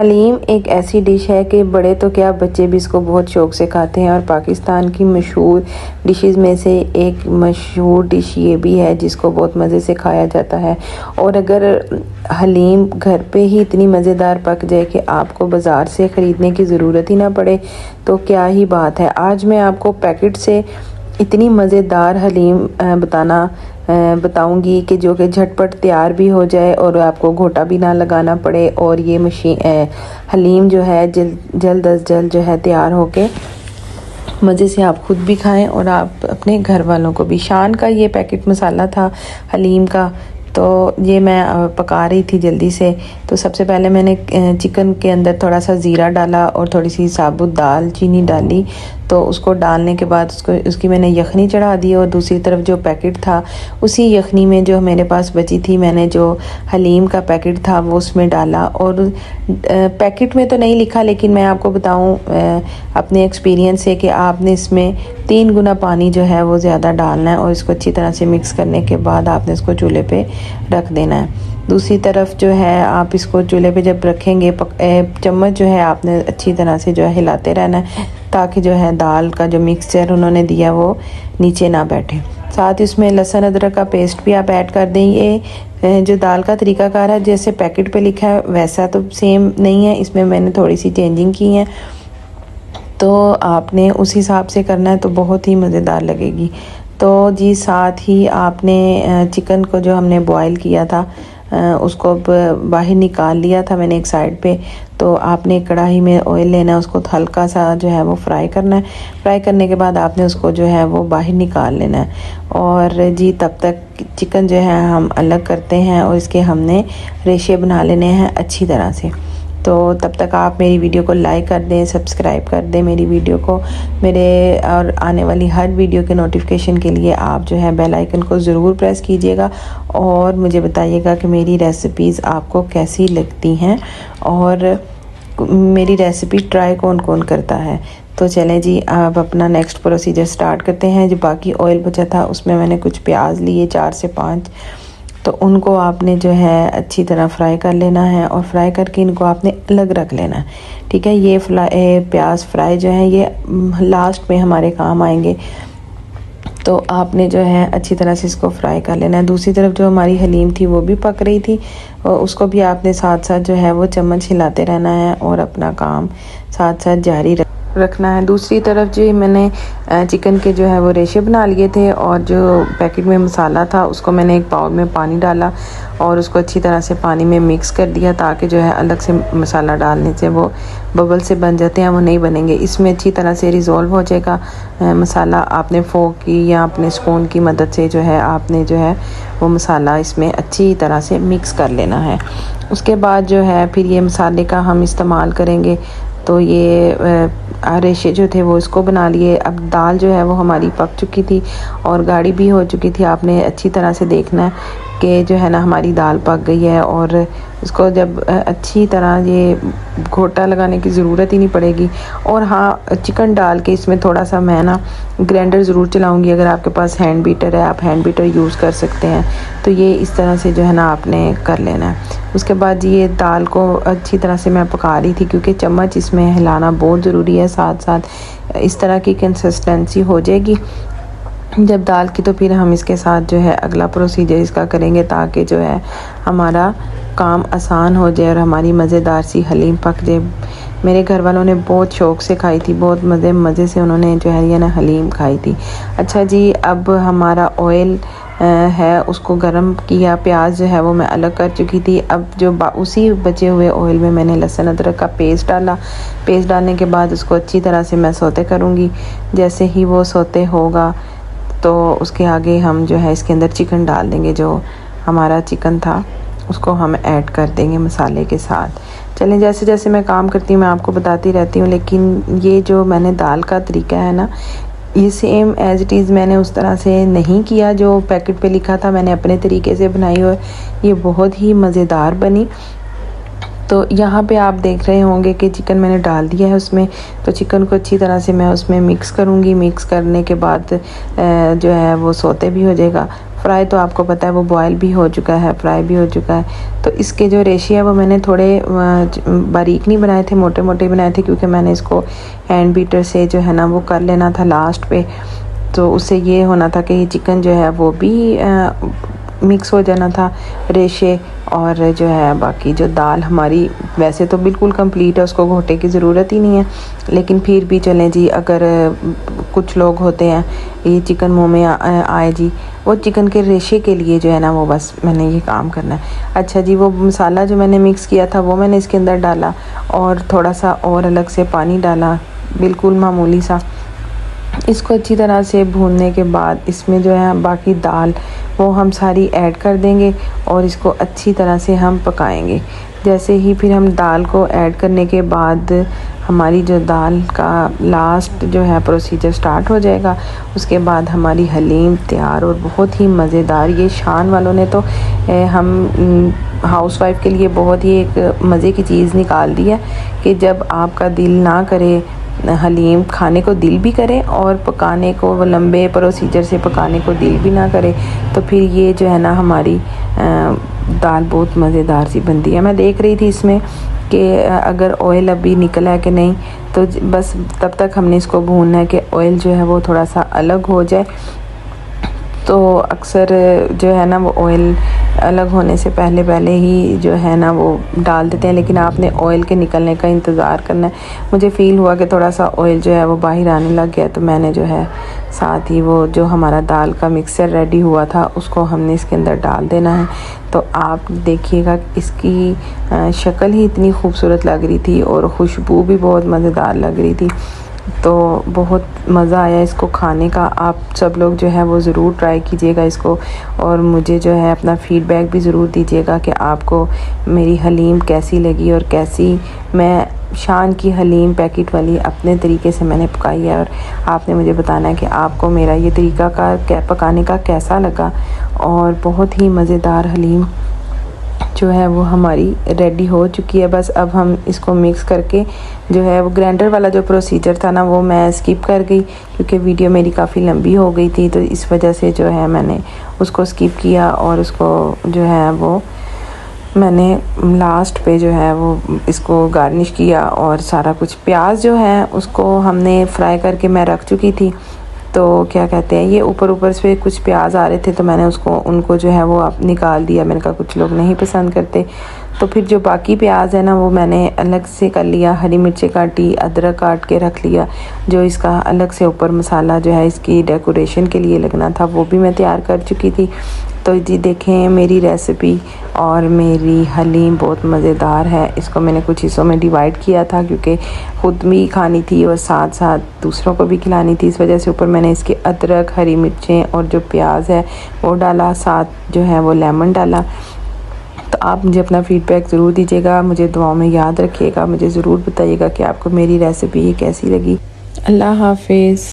हलीम एक ऐसी डिश है कि बड़े तो क्या बच्चे भी इसको बहुत शौक़ से खाते हैं और पाकिस्तान की मशहूर डिशेस में से एक मशहूर डिश ये भी है जिसको बहुत मज़े से खाया जाता है। और अगर हलीम घर पे ही इतनी मज़ेदार पक जाए कि आपको बाज़ार से ख़रीदने की ज़रूरत ही ना पड़े तो क्या ही बात है। आज मैं आपको पैकेट से इतनी मज़ेदार हलीम बताऊंगी कि जो कि झटपट तैयार भी हो जाए और आपको घोटा भी ना लगाना पड़े और ये हलीम जो है जल्द अज जल्द जो है तैयार होके मज़े से आप खुद भी खाएं और आप अपने घर वालों को भी। शान का ये पैकेट मसाला था हलीम का, तो ये मैं पका रही थी जल्दी से। तो सबसे पहले मैंने चिकन के अंदर थोड़ा सा ज़ीरा डाला और थोड़ी सी साबुत दाल चीनी डाली। तो उसको डालने के बाद उसकी मैंने यखनी चढ़ा दी और दूसरी तरफ जो पैकेट था उसी यखनी में जो मेरे पास बची थी मैंने जो हलीम का पैकेट था वो उसमें डाला। और पैकेट में तो नहीं लिखा लेकिन मैं आपको बताऊं अपने एक्सपीरियंस से कि आपने इसमें 3 गुना पानी जो है वो ज़्यादा डालना है और इसको अच्छी तरह से मिक्स करने के बाद आपने इसको चूल्हे पे रख देना है। दूसरी तरफ जो है आप इसको चूल्हे पे जब रखेंगे चम्मच जो है आपने अच्छी तरह से जो है हिलाते रहना है ताकि जो है दाल का जो मिक्सचर उन्होंने दिया वो नीचे ना बैठे। साथ ही उसमें लहसुन अदरक का पेस्ट भी आप ऐड कर दें। ये जो दाल का तरीकाकार है जैसे पैकेट पे लिखा है वैसा तो सेम नहीं है, इसमें मैंने थोड़ी सी चेंजिंग की है, तो आपने उस हिसाब से करना है तो बहुत ही मज़ेदार लगेगी। तो जी साथ ही आपने चिकन को जो हमने बॉईल किया था उसको बाहर निकाल लिया था मैंने एक साइड पे। तो आपने कढ़ाई में ऑयल लेना है, उसको हल्का सा जो है वो फ्राई करना है। फ्राई करने के बाद आपने उसको जो है वो बाहर निकाल लेना है। और जी तब तक चिकन जो है हम अलग करते हैं और इसके हमने रेशे बना लेने हैं अच्छी तरह से। तो तब तक आप मेरी वीडियो को लाइक कर दें, सब्सक्राइब कर दें मेरी वीडियो को। मेरे और आने वाली हर वीडियो के नोटिफिकेशन के लिए आप जो है बेल आइकन को ज़रूर प्रेस कीजिएगा और मुझे बताइएगा कि मेरी रेसिपीज़ आपको कैसी लगती हैं और मेरी रेसिपी ट्राई कौन कौन करता है। तो चलें जी अब अपना नेक्स्ट प्रोसीजर स्टार्ट करते हैं। जो बाकी ऑयल बचा था उसमें मैंने कुछ प्याज लिए 4 से 5, तो उनको आपने जो है अच्छी तरह फ्राई कर लेना है और फ्राई करके इनको आपने अलग रख लेना है। ठीक है, ये प्याज फ्राई जो है ये लास्ट में हमारे काम आएंगे, तो आपने जो है अच्छी तरह से इसको फ्राई कर लेना है। दूसरी तरफ जो हमारी हलीम थी वो भी पक रही थी और उसको भी आपने साथ साथ जो है वो चम्मच हिलाते रहना है और अपना काम साथ साथ जारी रखना है। दूसरी तरफ जो मैंने चिकन के जो है वो रेशे बना लिए थे और जो पैकेट में मसाला था उसको मैंने एक बाउल में पानी डाला और उसको अच्छी तरह से पानी में मिक्स कर दिया ताकि जो है अलग से मसाला डालने से वो बबल से बन जाते हैं वो नहीं बनेंगे। इसमें अच्छी तरह से रिज़ॉल्व हो जाएगा मसाला। आपने फोक की या अपने स्पून की मदद से जो है आपने जो है वो मसाला इसमें अच्छी तरह से मिक्स कर लेना है। उसके बाद जो है फिर ये मसाले का हम इस्तेमाल करेंगे। तो ये रेशे जो थे वो इसको बना लिए। अब दाल जो है वो हमारी पक चुकी थी और गाढ़ी भी हो चुकी थी। आपने अच्छी तरह से देखना है कि जो है ना हमारी दाल पक गई है और इसको जब अच्छी तरह ये घोटा लगाने की ज़रूरत ही नहीं पड़ेगी। और हाँ, चिकन डाल के इसमें थोड़ा सा मैं ना ग्राइंडर ज़रूर चलाऊंगी। अगर आपके पास हैंड बीटर है आप हैंड बीटर यूज़ कर सकते हैं। तो ये इस तरह से जो है ना आपने कर लेना है। उसके बाद ये दाल को अच्छी तरह से मैं पका रही थी क्योंकि चम्मच इसमें हिलाना बहुत ज़रूरी है। साथ साथ इस तरह की कंसिस्टेंसी हो जाएगी जब दाल की, तो फिर हम इसके साथ जो है अगला प्रोसीजर इसका करेंगे ताकि जो है हमारा काम आसान हो जाए और हमारी मज़ेदार सी हलीम पक जाए। मेरे घर वालों ने बहुत शौक़ से खाई थी, बहुत मज़े से उन्होंने जो है ये ना हलीम खाई थी। अच्छा जी, अब हमारा ऑयल है उसको गरम किया। प्याज जो है वो मैं अलग कर चुकी थी। अब जो उसी बचे हुए ऑयल में मैंने लहसुन अदरक का पेस्ट डाला। पेस्ट डालने के बाद उसको अच्छी तरह से मैं सौते करूँगी। जैसे ही वो सौते होगा तो उसके आगे हम जो है इसके अंदर चिकन डाल देंगे। जो हमारा चिकन था उसको हम ऐड कर देंगे मसाले के साथ। चलें, जैसे जैसे मैं काम करती हूँ मैं आपको बताती रहती हूँ, लेकिन ये जो मैंने दाल का तरीका है ना ये सेम एज़ इट इज़ मैंने उस तरह से नहीं किया जो पैकेट पे लिखा था। मैंने अपने तरीके से बनाई और ये बहुत ही मज़ेदार बनी। तो यहाँ पे आप देख रहे होंगे कि चिकन मैंने डाल दिया है उसमें। तो चिकन को अच्छी तरह से मैं उसमें मिक्स करूँगी। मिक्स करने के बाद जो है वो सौते भी हो जाएगा। फ्राई तो आपको पता है वो बॉयल भी हो चुका है, फ्राई भी हो चुका है। तो इसके जो रेशे है वो मैंने थोड़े बारीक नहीं बनाए थे, मोटे मोटे बनाए थे, क्योंकि मैंने इसको हैंड बीटर से जो है ना वो कर लेना था लास्ट पे। तो उससे ये होना था कि ये चिकन जो है वो भी मिक्स हो जाना था रेशे, और जो है बाकी जो दाल हमारी वैसे तो बिल्कुल कंप्लीट है, उसको घोटे की ज़रूरत ही नहीं है, लेकिन फिर भी चलें जी, अगर कुछ लोग होते हैं ये चिकन मुंह में आए जी, वो चिकन के रेशे के लिए जो है ना वो बस मैंने ये काम करना है। अच्छा जी, वो मसाला जो मैंने मिक्स किया था वो मैंने इसके अंदर डाला, और थोड़ा सा और अलग से पानी डाला, बिल्कुल मामूली सा। इसको अच्छी तरह से भूनने के बाद इसमें जो है बाकी दाल वो हम सारी ऐड कर देंगे, और इसको अच्छी तरह से हम पकाएंगे। जैसे ही फिर हम दाल को ऐड करने के बाद हमारी जो दाल का लास्ट जो है प्रोसीजर स्टार्ट हो जाएगा, उसके बाद हमारी हलीम तैयार और बहुत ही मज़ेदार। ये शान वालों ने तो हम हाउसवाइफ के लिए बहुत ही एक मज़े की चीज़ निकाल दी है कि जब आपका दिल ना करे हलीम खाने को, दिल भी करे और पकाने को, वो लंबे प्रोसीजर से पकाने को दिल भी ना करे, तो फिर ये जो है ना हमारी दाल बहुत मज़ेदार सी बनती है। मैं देख रही थी इसमें कि अगर ऑयल अभी निकला है कि नहीं, तो बस तब तक हमने इसको भूनना है कि ऑयल जो है वो थोड़ा सा अलग हो जाए। तो अक्सर जो है ना वो ऑयल अलग होने से पहले ही जो है ना वो डाल देते हैं, लेकिन आपने ऑयल के निकलने का इंतज़ार करना है। मुझे फ़ील हुआ कि थोड़ा सा ऑयल जो है वो बाहर आने लग गया, तो मैंने जो है साथ ही वो जो हमारा दाल का मिक्सर रेडी हुआ था उसको हमने इसके अंदर डाल देना है। तो आप देखिएगा इसकी शक्ल ही इतनी खूबसूरत लग रही थी और खुशबू भी बहुत मज़ेदार लग रही थी। तो बहुत मज़ा आया इसको खाने का। आप सब लोग जो है वो ज़रूर ट्राई कीजिएगा इसको, और मुझे जो है अपना फ़ीडबैक भी ज़रूर दीजिएगा कि आपको मेरी हलीम कैसी लगी, और कैसी मैं शान की हलीम पैकेट वाली अपने तरीके से मैंने पकाई है, और आपने मुझे बताना है कि आपको मेरा ये तरीका का पकाने का कैसा लगा। और बहुत ही मज़ेदार हलीम जो है वो हमारी रेडी हो चुकी है। बस अब हम इसको मिक्स करके जो है वो ग्राइंडर वाला जो प्रोसीजर था ना वो मैं स्किप कर गई, क्योंकि वीडियो मेरी काफ़ी लंबी हो गई थी, तो इस वजह से जो है मैंने उसको स्किप किया, और उसको जो है वो मैंने लास्ट पे जो है वो इसको गार्निश किया। और सारा कुछ प्याज जो है उसको हमने फ्राई करके मैं रख चुकी थी, तो क्या कहते हैं ये ऊपर से कुछ प्याज आ रहे थे, तो मैंने उनको जो है वो आप निकाल दिया। मैंने कहा कुछ लोग नहीं पसंद करते, तो फिर जो बाकी प्याज है ना वो मैंने अलग से कर लिया। हरी मिर्ची काटी, अदरक काट के रख लिया, जो इसका अलग से ऊपर मसाला जो है इसकी डेकोरेशन के लिए लगना था वो भी मैं तैयार कर चुकी थी। तो जी देखें मेरी रेसिपी और मेरी हलीम बहुत मज़ेदार है। इसको मैंने कुछ हिस्सों में डिवाइड किया था, क्योंकि ख़ुद भी खानी थी और साथ साथ दूसरों को भी खिलानी थी, इस वजह से ऊपर मैंने इसके अदरक, हरी मिर्चें और जो प्याज है वो डाला, साथ जो है वो लेमन डाला। तो आप मुझे अपना फ़ीडबैक ज़रूर दीजिएगा, मुझे दुआओं में याद रखिएगा, मुझे ज़रूर बताइएगा कि आपको मेरी रेसिपी कैसी लगी। अल्लाह हाफिज़।